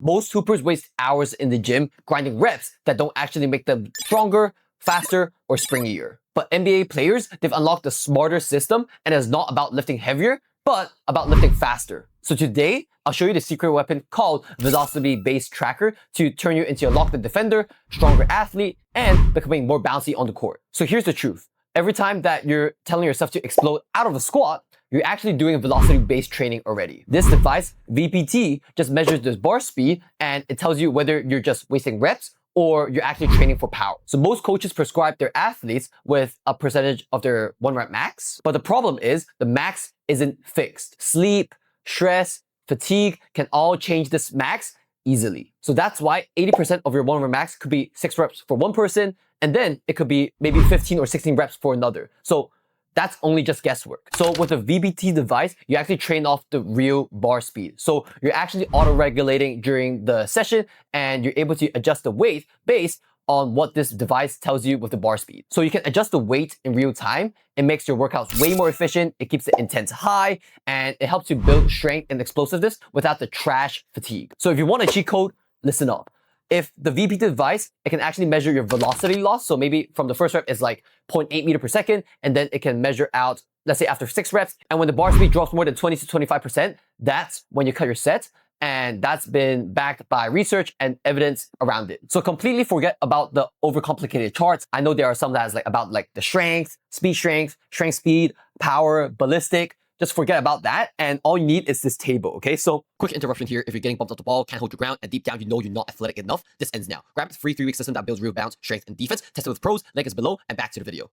Most hoopers waste hours in the gym grinding reps that don't actually make them stronger, faster, or springier. But NBA players, they've unlocked a smarter system, and it's not about lifting heavier, but about lifting faster. So today, I'll show you the secret weapon called velocity-based tracker to turn you into a locked-in defender, stronger athlete, and becoming more bouncy on the court. So here's the truth. Every time that you're telling yourself to explode out of a squat, you're actually doing velocity-based training already. This device, VBT, just measures the bar speed, and it tells you whether you're just wasting reps or you're actually training for power. So most coaches prescribe their athletes with a percentage of their 1 rep max, but the problem is the max isn't fixed. Sleep, stress, fatigue can all change this max easily. So that's why 80% of your 1 rep max could be 6 reps for one person, and then it could be maybe 15 or 16 reps for another. So that's only just guesswork. So with a VBT device, you actually train off the real bar speed. So you're actually auto-regulating during the session, and you're able to adjust the weight based on what this device tells you with the bar speed. So you can adjust the weight in real time. It makes your workouts way more efficient. It keeps the intent high, and it helps you build strength and explosiveness without the trash fatigue. So if you want a cheat code, listen up. If the VBT device, it can actually measure your velocity loss. So maybe from the first rep is like 0.8 meter per second, and then it can measure out, let's say after 6 reps. And when the bar speed drops more than 20 to 25%, that's when you cut your set. And that's been backed by research and evidence around it. So completely forget about the overcomplicated charts. I know there are some that's like about like the strength, strength speed, power, ballistic. Just forget about that, and all you need is this table, okay? So, quick interruption here. If you're getting bumped off the ball, can't hold your ground, and deep down you know you're not athletic enough, this ends now. Grab the free 3-week system that builds real bounce, strength, and defense. Test it with pros. Link is below, and back to the video.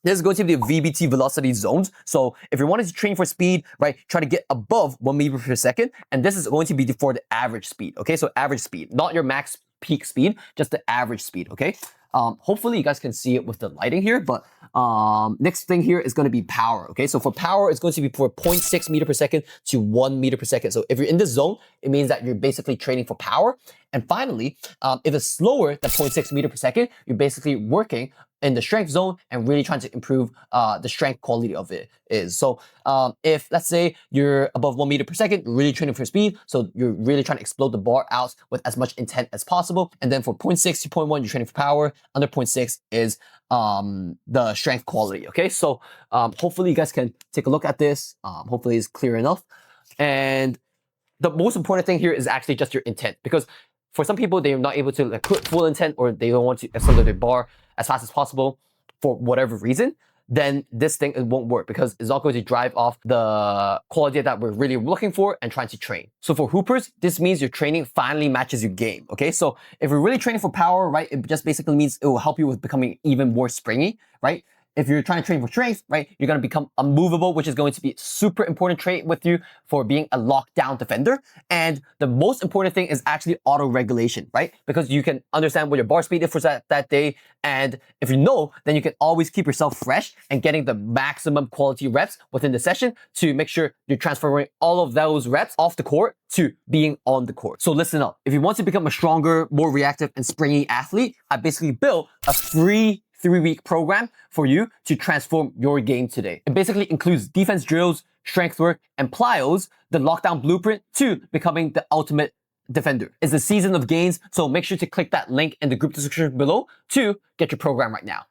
This is going to be the VBT velocity zones. So if you're wanting to train for speed, right, try to get above 1 meter per second, and this is going to be for the average speed, okay? So average speed, not your max peak speed, just the average speed, okay? Hopefully you guys can see it with the lighting here, but next thing here is going to be power, okay? So for power, it's going to be for 0.6 meter per second to 1 meter per second. So if you're in this zone, it means that you're basically training for power. And finally, if it's slower than 0.6 meter per second, you're basically working in the strength zone and really trying to improve the strength quality of it is. So if let's say you're above 1 meter per second, you're really training for speed. So you're really trying to explode the bar out with as much intent as possible. And then for 0.6 to 0.1, you're training for power. Under 0.6 is the strength quality, okay? So hopefully you guys can take a look at this. Hopefully it's clear enough. And the most important thing here is actually just your intent, because for some people, they're not able to like put full intent, or they don't want to accelerate their bar as fast as possible for whatever reason, then this thing, it won't work because it's not going to drive off the quality that we're really looking for and trying to train. So for hoopers, this means your training finally matches your game, okay? So if you're really training for power, right, it just basically means it will help you with becoming even more springy, right? If you're trying to train for strength, right, you're going to become unmovable, which is going to be a super important trait with you for being a lockdown defender. And the most important thing is actually auto-regulation, right? Because you can understand what your bar speed is for that day. And if you know, then you can always keep yourself fresh and getting the maximum quality reps within the session to make sure you're transferring all of those reps off the court to being on the court. So listen up. If you want to become a stronger, more reactive, and springy athlete, I basically built a free 3-week program for you to transform your game today. It basically includes defense drills, strength work, and plyos, the lockdown blueprint to becoming the ultimate defender. It's the season of gains, so make sure to click that link in the group description below to get your program right now.